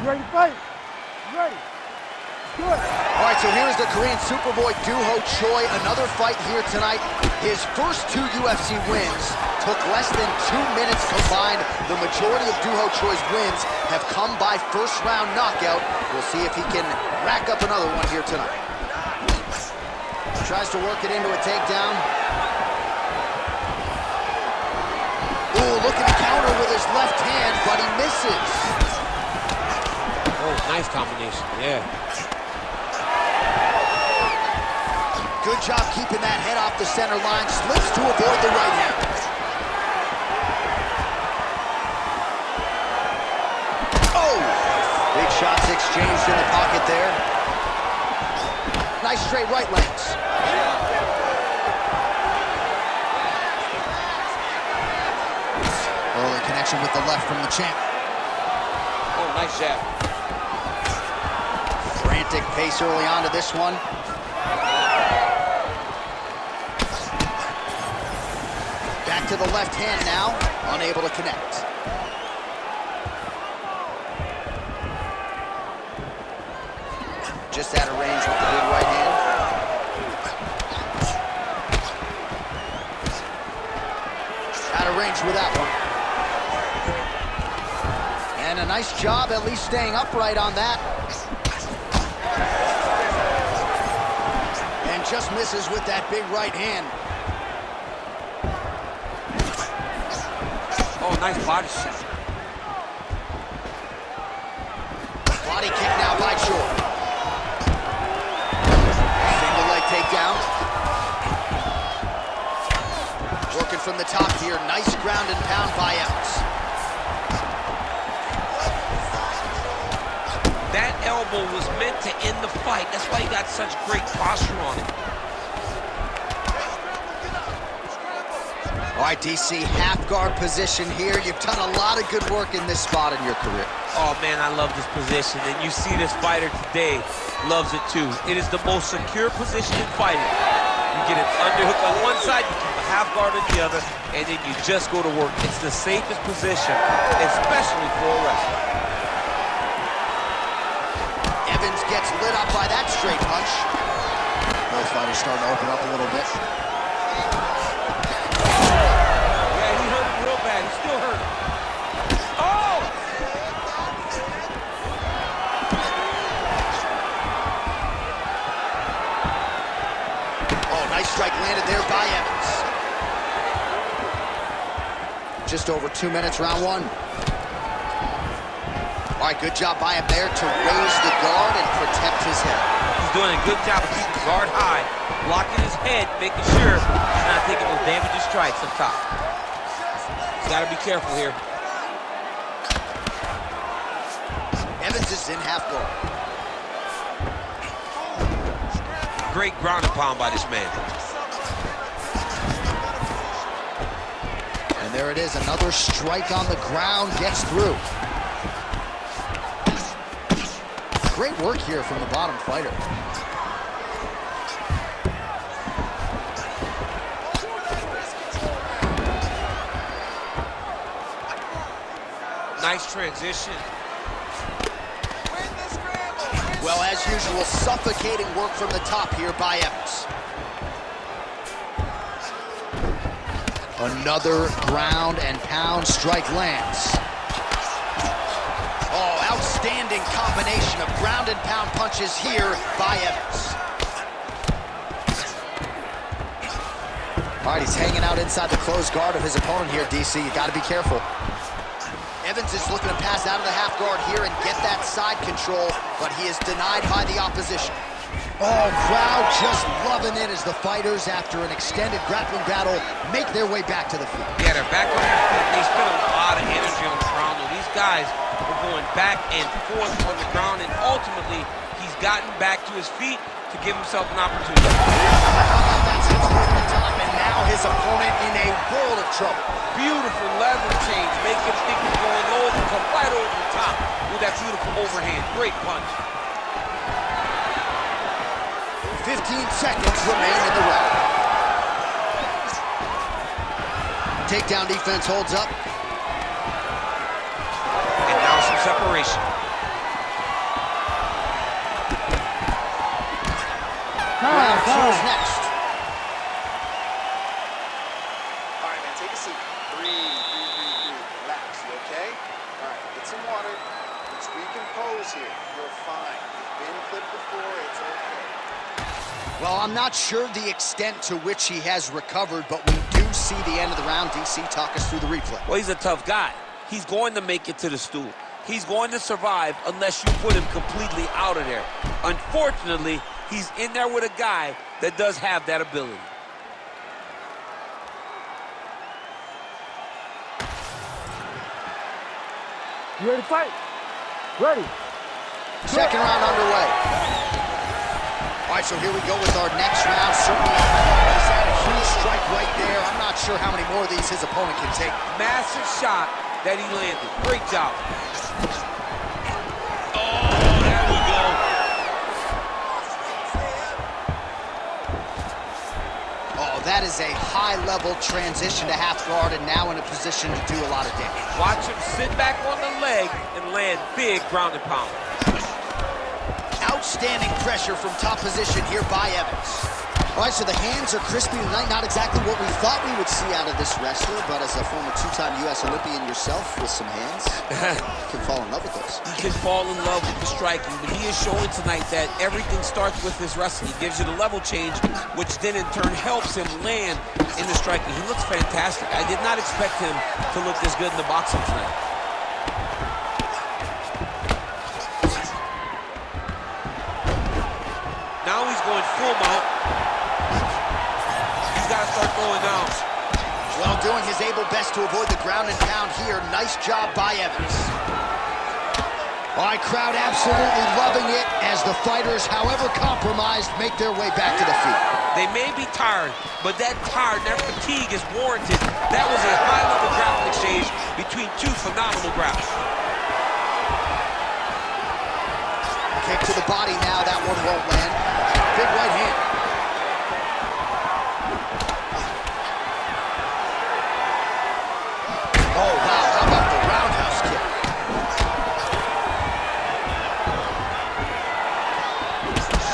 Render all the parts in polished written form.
ready to fight? You ready? Good. All right, so here's the Korean슈퍼보이 Doo-ho Choi. Another fight here tonight. His first 2 UFC wins took less than 2 minutes combined. The majority of Doo-ho Choi's wins have come by first-round knockout. We'll see if he can rack up another one here tonight. Tries to work it into a takedown. Ooh, looking to counter with his left hand, but he misses. Oh, nice combination, yeah. Good job keeping that head off the center line. Slips to avoid the right hand. Oh! Big shots exchanged in the pocket there. Nice straight right lands. Early connection with the left from the champ. Oh, nice jab. Frantic pace early on to this one. Back to the left hand now, unable to connect. Just out of range with the big right hand. Out of range with that one. And a nice job at least staying upright on that. And just misses with that big right hand. Oh, nice body shot. Body kick now by Choi. Single leg takedown. Working from the top here. Nice ground and pound by Evans. That elbow was meant to end the fight. That's why he got such great posture on it. All right, DC, half guard position here. You've done a lot of good work in this spot in your career. Oh, man, I love this position. And you see this fighter today loves it, too. It is the most secure position in fighting. You get an underhook on one side, you keep a half guard on the other, and then you just go to work. It's the safest position, especially for a wrestler. Evans gets lit up by that straight punch. Both fighters starting to open up a little bit. Still hurt. Oh! Oh, nice strike landed there by Evans. Just over 2 minutes, round one. All right, good job by him there to raise the guard and protect his head. He's doing a good job of keeping the guard high, blocking his head, making sure he's not taking those damaging strikes up top. Gotta be careful here. Evans is in half guard. Great ground and pound by this man. And there it is, another strike on the ground, gets through. Great work here from the bottom fighter. Nice transition. Well, as usual, suffocating work from the top here by Evans. Another ground and pound strike lands. Oh, outstanding combination of ground and pound punches here by Evans. All right, he's hanging out inside the closed guard of his opponent here, DC. You got to be careful. Evans is looking to pass out of the half guard here and get that side control, but he is denied by the opposition. Oh, crowd just loving it as the fighters, after an extended grappling battle, make their way back to the field. Yeah, they're back on their feet. They spent a lot of energy on the ground. And these guys were going back and forth on the ground, and ultimately, he's gotten back to his feet to give himself an opportunity. That's hit the top, and now his opponent in a world of trouble. Beautiful level change. Make him think he's going low, come right over the top with that beautiful overhand. Great punch. 15 seconds remain in the round. Takedown defense holds up. And now some separation. Who's next? All right, man, take a seat. Breathe. Relax, you okay? All right, get some water. Let's recompose here. You're fine. You've been clipped before. It's okay. Well, I'm not sure the extent to which he has recovered, but we do see the end of the round. DC, talk us through the replay. Well, he's a tough guy. He's going to make it to the stool. He's going to survive unless you put him completely out of there. Unfortunately, he's in there with a guy that does have that ability. You ready to fight? Ready. Second round underway. All right, so here we go with our next round. Certainly, he's had a huge strike right there. I'm not sure how many more of these his opponent can take. Massive shot that he landed. Great job. Oh, there we go. Oh, that is a high-level transition to half guard and now in a position to do a lot of damage. Watch him sit back on the leg and land big ground and pound. Outstanding pressure from top position here by Evans. All right, so the hands are crispy tonight. Not exactly what we thought we would see out of this wrestler, but as a former two-time U.S. Olympian yourself with some hands, you can fall in love with those. He can fall in love with the striking, but he is showing tonight that everything starts with his wrestling. He gives you the level change, which then in turn helps him land in the striking. He looks fantastic. I did not expect him to look this good in the boxing tonight. Now he's going full mount. He's got to start going down. Well, doing his able best to avoid the ground and pound here. Nice job by Evans. All right, crowd absolutely loving it as the fighters, however compromised, make their way back to the feet. They may be tired, but that tiredness, that fatigue is warranted. That was a high-level grappling exchange between two phenomenal grapplers. Kick to the body now. That one won't land. Big right hand. Oh, wow. How about the roundhouse kick?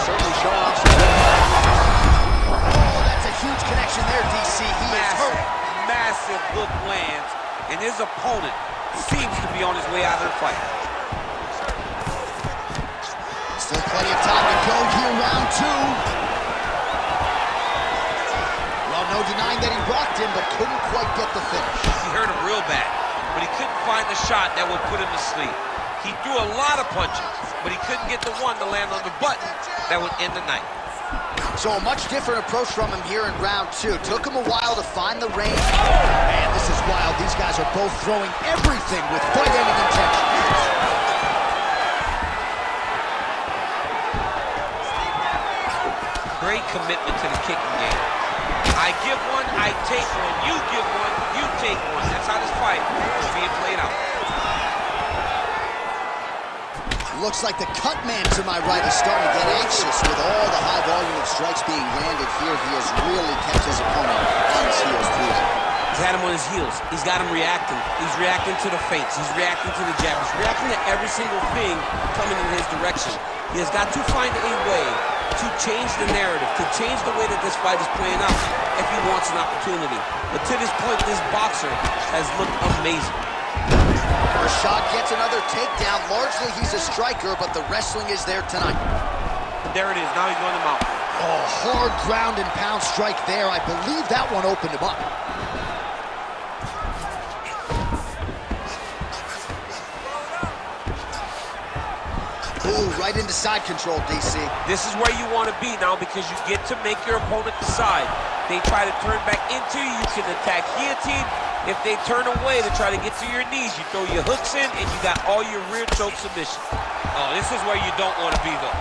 Certainly showing off some good power. Oh, that's a huge connection there, DC. He is hurt. Massive hook lands, and his opponent seems to be on his way out of the fight. Still plenty of time to go here, round two. Well, no denying that he rocked him, but couldn't quite get the finish. He hurt him real bad, but he couldn't find the shot that would put him to sleep. He threw a lot of punches, but he couldn't get the one to land on the button that would end the night. So a much different approach from him here in round two. Took him a while to find the range. Man, this is wild. These guys are both throwing everything with fight-ending intentions. Great commitment to the kicking game. I give one, I take one. You give one, you take one. That's how this fight is being played out. Looks like the cut man to my right is starting to get anxious with all the high volume of strikes being landed here. He has really kept his opponent on his heels throughout. He's had him on his heels. He's got him reacting. He's reacting to the feints. He's reacting to the jab. He's reacting to every single thing coming in his direction. He has got to find a way to change the narrative, to change the way that this fight is playing out if he wants an opportunity. But to this point, this boxer has looked amazing. Rashad gets another takedown. Largely, he's a striker, but the wrestling is there tonight. There it is. Now he's going to mount. Oh, hard ground and pound strike there. I believe that one opened him up. Ooh, right into side control, DC. This is where you want to be now because you get to make your opponent decide. They try to turn back into you. You can attack guillotine. If they turn away to try to get to your knees, you throw your hooks in and you got all your rear choke submission. Oh, this is where you don't want to be, though.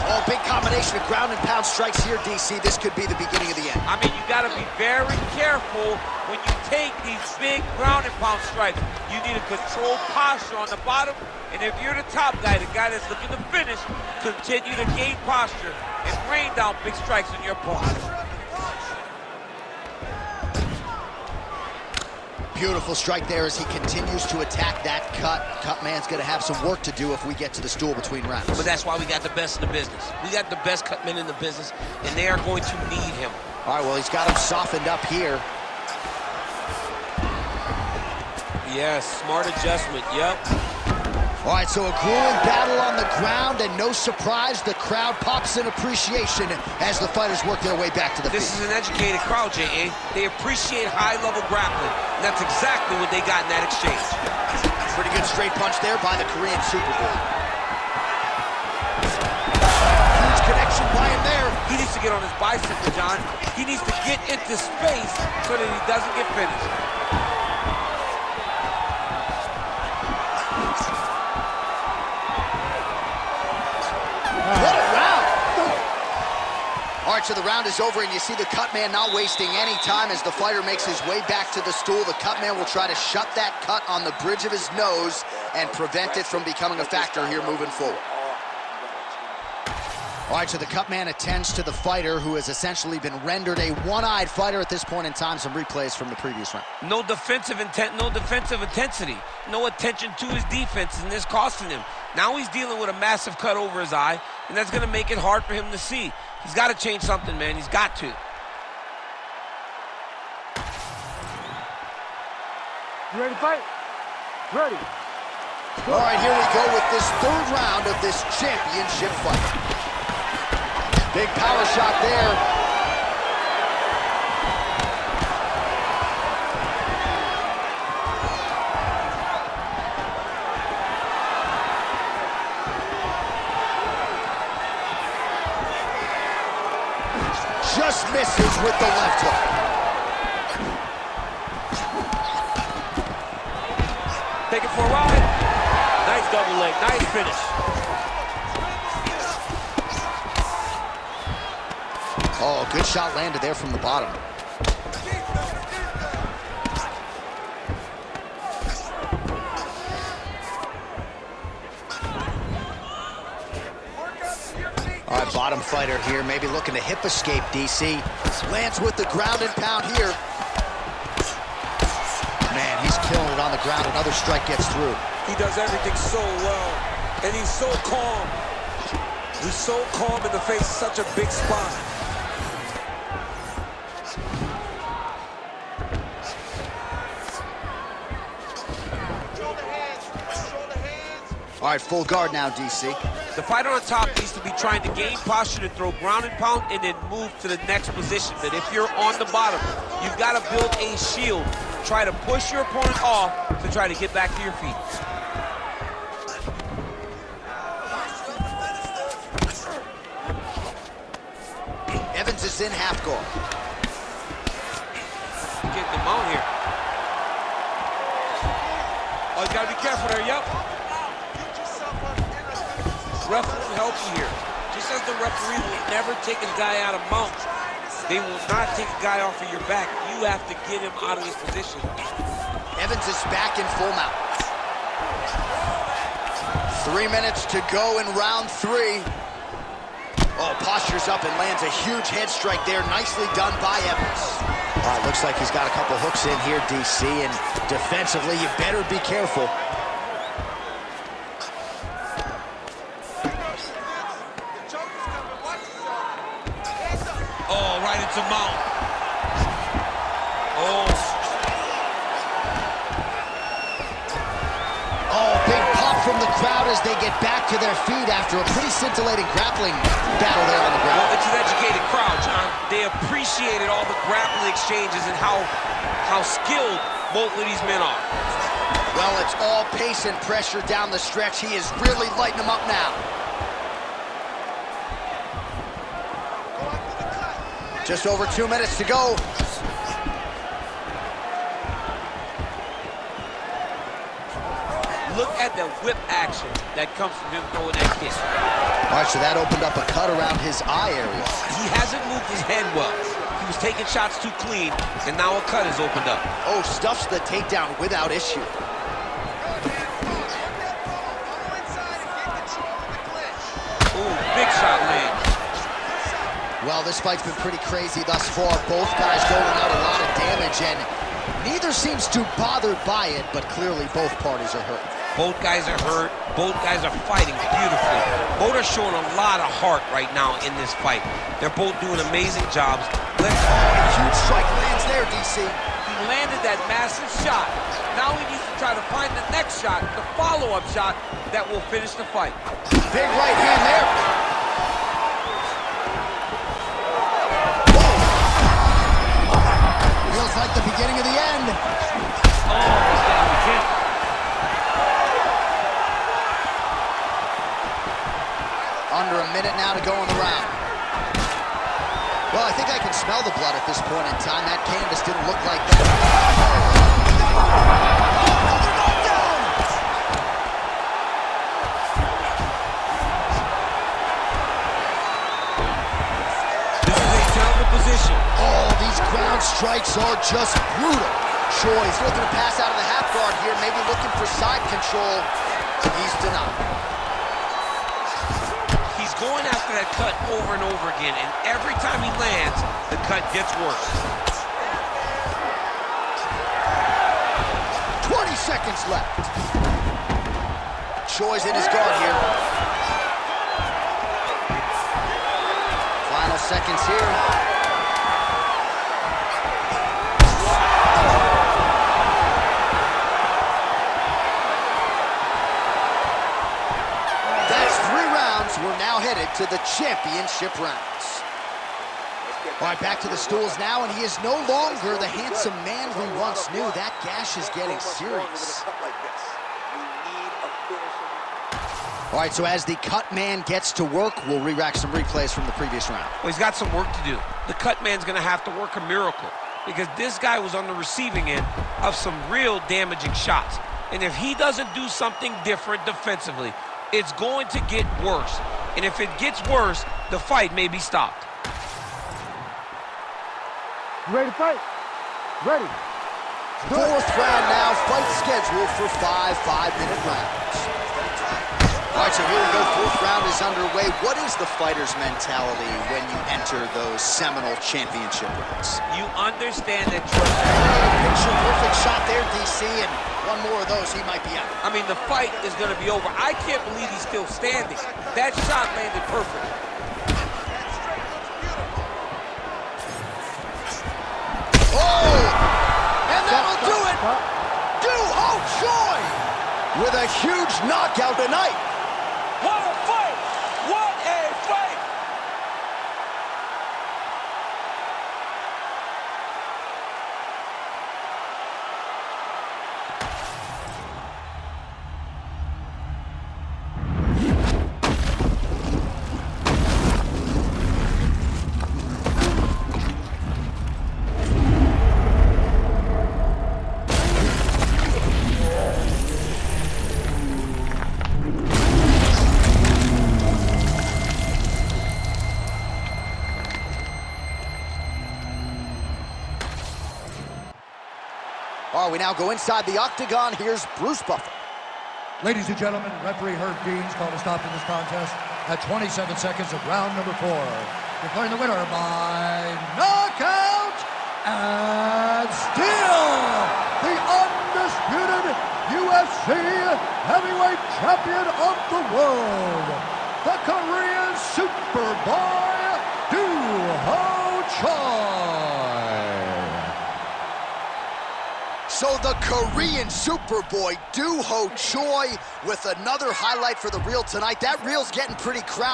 Oh, big combination of ground and pound strikes here, DC. This could be the beginning of the end. I mean, you got to be very careful when you take these big ground and pound strikes. You need a controlled posture on the bottom, and if you're the top guy, the guy that's looking to finish, continue to gain posture and rain down big strikes on your opponent. Beautiful strike there as he continues to attack that cut. Cut man's gonna have some work to do if we get to the stool between rounds. But that's why we got the best in the business. We got the best cut men in the business, and they are going to need him. All right, well, he's got him softened up here. Yes, smart adjustment, yep. All right, so a grueling battle on the ground, and no surprise, the crowd pops in appreciation as the fighters work their way back to the This feet. is an educated crowd, J.A. They appreciate high-level grappling, and that's exactly what they got in that exchange. Pretty good straight punch there by the Korean슈퍼보이. Huge connection by him there. He needs to get on his bicycle, John. He needs to get into space so that he doesn't get finished. What a round! All right, so the round is over, and you see the cut man not wasting any time as the fighter makes his way back to the stool. The cut man will try to shut that cut on the bridge of his nose and prevent it from becoming a factor here moving forward. All right, so the cut man attends to the fighter who has essentially been rendered a one-eyed fighter at this point in time. Some replays from the previous round. No defensive intent, no defensive intensity. No attention to his defense, and this costing him. Now he's dealing with a massive cut over his eye, and that's going to make it hard for him to see. He's got to change something, man. He's got to. You ready to fight? Ready. All right, here we go with this third round of this championship fight. Big power shot there. Just misses with the left hook. Take it for a ride. Nice double leg, nice finish. Oh, good shot landed there from the bottom. All right, bottom fighter here, maybe looking to hip escape, DC. Lands with the ground and pound here. Man, he's killing it on the ground. Another strike gets through. He does everything so well, and he's so calm. He's so calm in the face of such a big spot. All right, full guard now, DC. The fighter on top needs to be trying to gain posture to throw ground and pound and then move to the next position. But if you're on the bottom, you've got to build a shield. Try to push your opponent off to try to get back to your feet. Evans is in half guard. Getting the mount here. Oh, you got to be careful there, yep. Ref will help you here. Just as the referee will never take a guy out of mount, they will not take a guy off of your back. You have to get him out of his position. Evans is back in full mount. 3 minutes to go in round 3. Oh, postures up and lands a huge head strike there. Nicely done by Evans. All right, looks like he's got a couple hooks in here, DC, and defensively, you better be careful. Oh, right into mount. Oh. Oh, big pop from the crowd as they get back to their feet after a pretty scintillating grappling battle there on the ground. Well, it's an educated crowd, John. They appreciated all the grappling exchanges and how skilled both of these men are. Well, it's all pace and pressure down the stretch. He is really lighting them up now. Just over 2 minutes to go. Look at the whip action that comes from him throwing that kick. All right, so that opened up a cut around his eye area. He hasn't moved his head well. He was taking shots too clean, and now a cut has opened up. Oh, stuffs the takedown without issue. Ooh, big shot lands. Well, this fight's been pretty crazy thus far. Both guys doling out a lot of damage, and Neither seems too bothered by it, but clearly both parties are hurt. Both guys are hurt. Both guys are fighting beautifully. Both are showing a lot of heart right now in this fight. They're both doing amazing jobs. Huge strike lands there, DC. He landed that massive shot. Now he needs to try to find the next shot, the follow-up shot that will finish the fight. Big right hand there. Feels like the beginning of the end. Under a minute now to go in the round. Well, I think I can smell the blood at this point in time. That canvas didn't look like that. Another knockdown! This is a terrible position. Oh, these ground strikes are just brutal. Choi's looking to pass out of the half guard here, maybe looking for side control. He's denied. He's going after that cut over and over again, and every time he lands, the cut gets worse. 20 seconds left. Choi's in his guard here. Final seconds here. That's 3 rounds. We're now headed to the championship rounds. All right, back to the stools now, and he is no longer the handsome man we once knew. That gash is getting serious. All right, so as the cut man gets to work, we'll re-rack some replays from the previous round. Well, he's got some work to do. The cut man's going to have to work a miracle because this guy was on the receiving end of some real damaging shots. And if he doesn't do something different defensively, it's going to get worse. And if it gets worse, the fight may be stopped. You ready to fight? Ready. Fourth round now, fight scheduled for 5 5-minute rounds. All right, so here we go. Fourth round is underway. What is the fighter's mentality when you enter those seminal championship rounds? You understand that Picture perfect shot there, DC, and one more of those, he might be out. I mean, the fight is going to be over. I can't believe he's still standing. That shot landed perfect. Oh! And that'll do it! Do-Ho Choi! With a huge knockout tonight. What a fight! What a fight! All right, we now go inside the octagon. Here's Bruce Buffer. Ladies and gentlemen, referee Herb Deans called a stop to this contest at 27 seconds of round number 4. Declaring the winner by knockout and still the undisputed UFC heavyweight champion of the world, the Korean Superboy, Do-Ho Choi. So the Korean Superboy, Do-Ho Choi, with another highlight for the reel tonight. That reel's getting pretty crowded.